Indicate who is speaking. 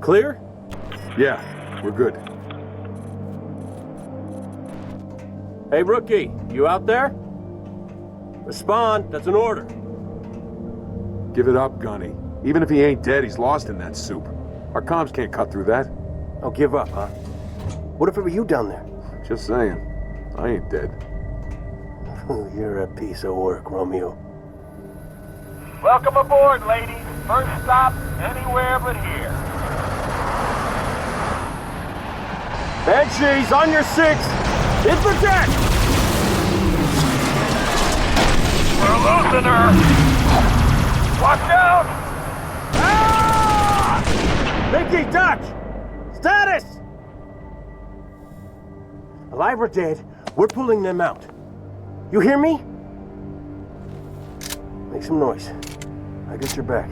Speaker 1: Clear?
Speaker 2: Yeah, we're good.
Speaker 1: Hey, rookie, you out there? Respond, that's an order.
Speaker 2: Give it up, Gunny. Even if he ain't dead, he's lost in that soup. Our comms can't cut through that.
Speaker 1: I'll give up, huh? What if it were you down there?
Speaker 2: Just saying. I ain't dead.
Speaker 1: You're a piece of work, Romeo.
Speaker 3: Welcome aboard, ladies. First stop, anywhere but here.
Speaker 1: Banshees, on your six! Hit the deck!
Speaker 3: We're losing her! Watch out!
Speaker 1: Ah! Mickey, Dutch! Status! Alive or dead, we're pulling them out. You hear me? Make some noise. I got your back.